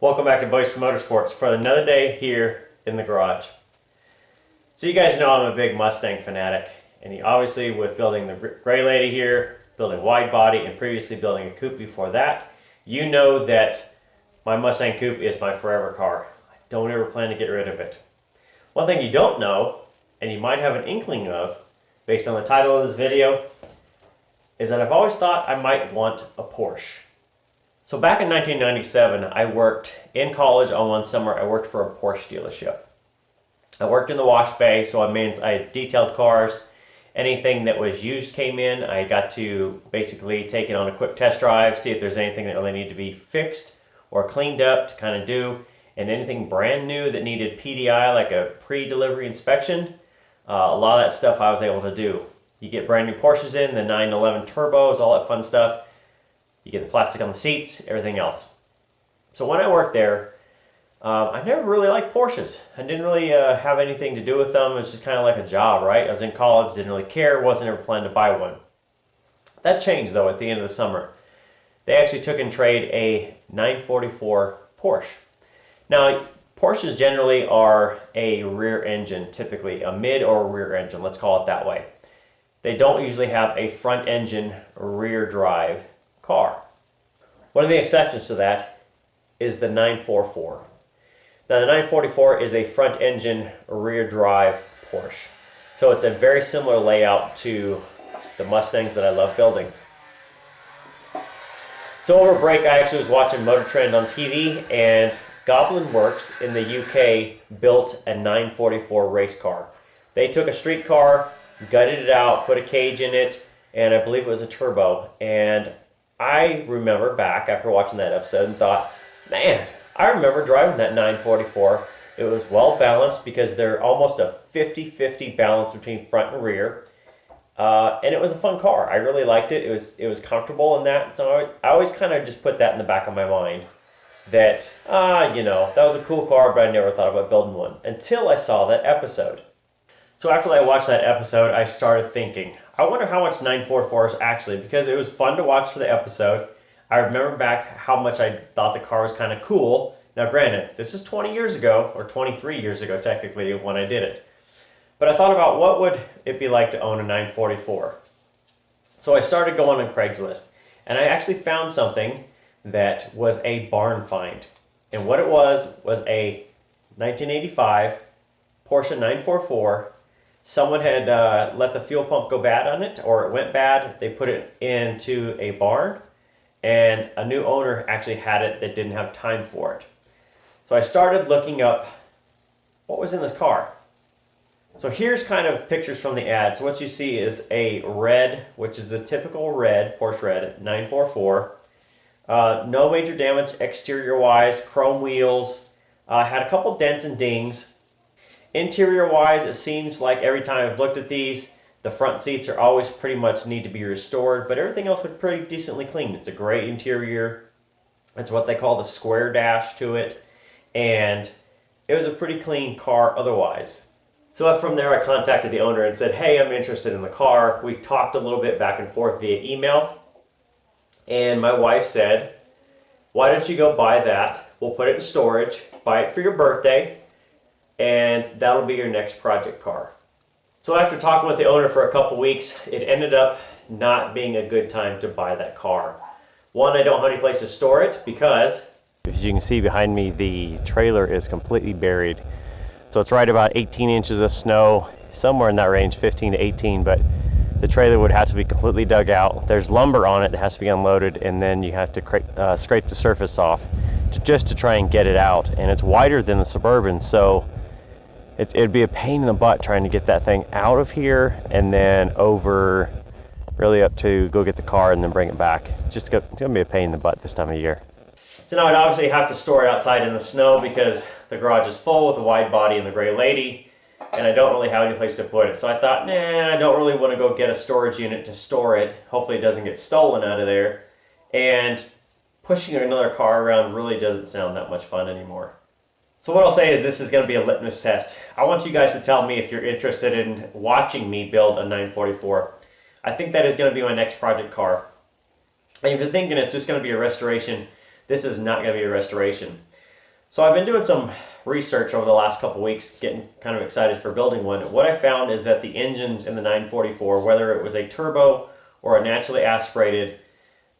Welcome back to Basin Motorsports for another day here in the garage. So you guys know I'm a big Mustang fanatic, and obviously with building the Gray Lady here, building wide body, and previously building a coupe before that, you know that my Mustang coupe is my forever car. I don't ever plan to get rid of it. One thing you don't know, and you might have an inkling of, based on the title of this video, is that I've always thought I might want a Porsche. So back in 1997, I worked in college on one summer. I worked for a Porsche dealership. I worked in the wash bay, so I detailed cars. Anything that was used came in. I got to basically take it on a quick test drive, see if there's anything that really needed to be fixed or cleaned up to kind of do. And anything brand new that needed PDI, like a pre-delivery inspection, a lot of that stuff I was able to do. You get brand new Porsches in, the 911 turbos, all that fun stuff. You get the plastic on the seats, everything else. So when I worked there, I never really liked Porsches. I didn't really have anything to do with them. It was just kind of like a job, right? I was in college, didn't really care, wasn't ever planning to buy one. That changed though at the end of the summer. They actually took in trade a 944 Porsche. Now, Porsches generally are a rear engine, typically a mid or rear engine, let's call it that way. They don't usually have a front engine rear drive car. One of the exceptions to that is the 944. Now the 944 is a front engine rear drive Porsche. So it's a very similar layout to the Mustangs that I love building. So over break I actually was watching Motortrend on TV, and Goblin Works in the UK built a 944 race car. They took a street car, gutted it out, put a cage in it, and I believe it was a turbo. And I remember back after watching that episode and thought, man, I remember driving that 944. It was well balanced because they're almost a 50-50 balance between front and rear. And it was a fun car. I really liked it. It was comfortable in that. So I always kind of just put that in the back of my mind that, that was a cool car, but I never thought about building one until I saw that episode. So after I watched that episode, I started thinking, I wonder how much 944s actually, because it was fun to watch for the episode. I remember back how much I thought the car was kind of cool. Now granted, this is 20 years ago, or 23 years ago technically when I did it. But I thought about what would it be like to own a 944. So I started going on Craigslist, and I actually found something that was a barn find. And what it was a 1985 Porsche 944. Someone had let the fuel pump go bad on it, or it went bad. They put it into a barn, and a new owner actually had it that didn't have time for it. So I started looking up what was in this car. So here's kind of pictures from the ad. So what you see is a red, which is the typical red, Porsche red, 944. No major damage exterior-wise, chrome wheels, had a couple dents and dings. Interior-wise, it seems like every time I've looked at these, the front seats are always pretty much need to be restored, but everything else looks pretty decently clean. It's a gray interior. It's what they call the square dash to it, and it was a pretty clean car otherwise. So from there, I contacted the owner and said, hey, I'm interested in the car. We talked a little bit back and forth via email, and my wife said, why don't you go buy that? We'll put it in storage, buy it for your birthday, and that'll be your next project car. So after talking with the owner for a couple weeks, it ended up not being a good time to buy that car. One, I don't have any place to store it because, as you can see behind me, the trailer is completely buried. So it's right about 18 inches of snow, somewhere in that range, 15 to 18, but the trailer would have to be completely dug out. There's lumber on it that has to be unloaded, and then you have to scrape the surface off just to try and get it out. And it's wider than the Suburban, so it'd be a pain in the butt trying to get that thing out of here and then over really up to go get the car and then bring it back. It's gonna be a pain in the butt this time of year. So now I'd obviously have to store it outside in the snow because the garage is full with a wide body and the Gray Lady, and I don't really have any place to put it. So I thought, nah, I don't really want to go get a storage unit to store it. Hopefully it doesn't get stolen out of there. And pushing another car around really doesn't sound that much fun anymore. So what I'll say is this is going to be a litmus test. I want you guys to tell me if you're interested in watching me build a 944. I think that is going to be my next project car. And if you're thinking it's just going to be a restoration, this is not going to be a restoration. So I've been doing some research over the last couple weeks, getting kind of excited for building one. What I found is that the engines in the 944, whether it was a turbo or a naturally aspirated,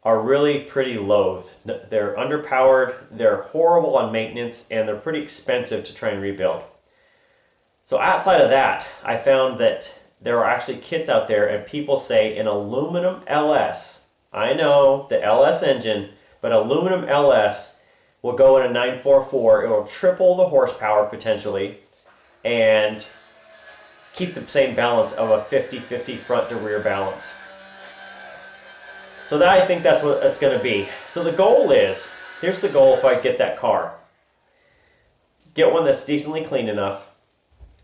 are really pretty loathed. They're underpowered, they're horrible on maintenance, and they're pretty expensive to try and rebuild. So outside of that, I found that there are actually kits out there, and people say an aluminum LS, I know the LS engine, but aluminum LS will go in a 944. It will triple the horsepower potentially and keep the same balance of a 50-50 front to rear balance. So that, I think that's what it's going to be. So the goal is, here's the goal if I get that car. Get one that's decently clean enough.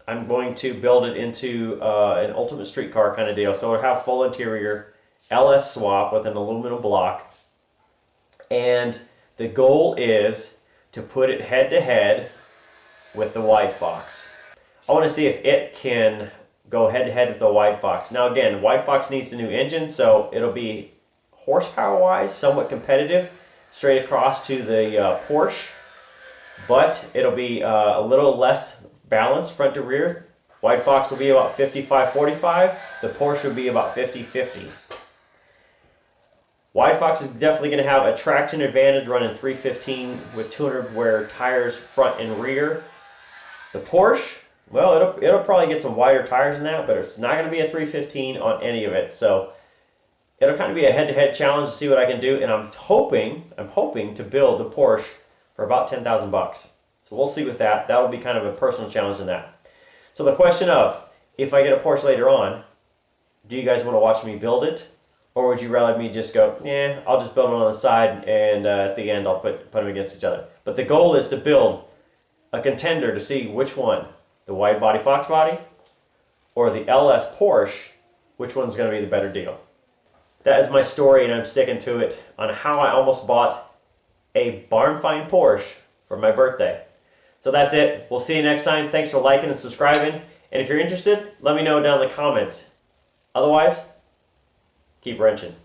I'm going to build it into an ultimate street car kind of deal. So it'll have full interior, LS swap with an aluminum block. And the goal is to put it head to head with the Wide Fox. I want to see if it can go head to head with the Wide Fox. Now again, Wide Fox needs a new engine, so it'll be horsepower wise somewhat competitive straight across to the Porsche, but it'll be a little less balanced front to rear. Wide Fox will be about 55-45, the Porsche will be about 50-50. Wide Fox is definitely going to have a traction advantage running 315 with 200 wear tires front and rear. The Porsche, well, it'll probably get some wider tires than that, but it's not going to be a 315 on any of it. So it'll kind of be a head-to-head challenge to see what I can do, and I'm hoping to build the Porsche for about 10,000 bucks. So we'll see with that. That'll be kind of a personal challenge in that. So the question of, if I get a Porsche later on, do you guys want to watch me build it? Or would you rather me just go, yeah, I'll just build it on the side, and at the end I'll put them against each other. But the goal is to build a contender to see which one, the wide body Fox body or the LS Porsche, which one's going to be the better deal. That is my story, and I'm sticking to it, on how I almost bought a barn find Porsche for my birthday. So that's it. We'll see you next time. Thanks for liking and subscribing. And if you're interested, let me know down in the comments. Otherwise, keep wrenching.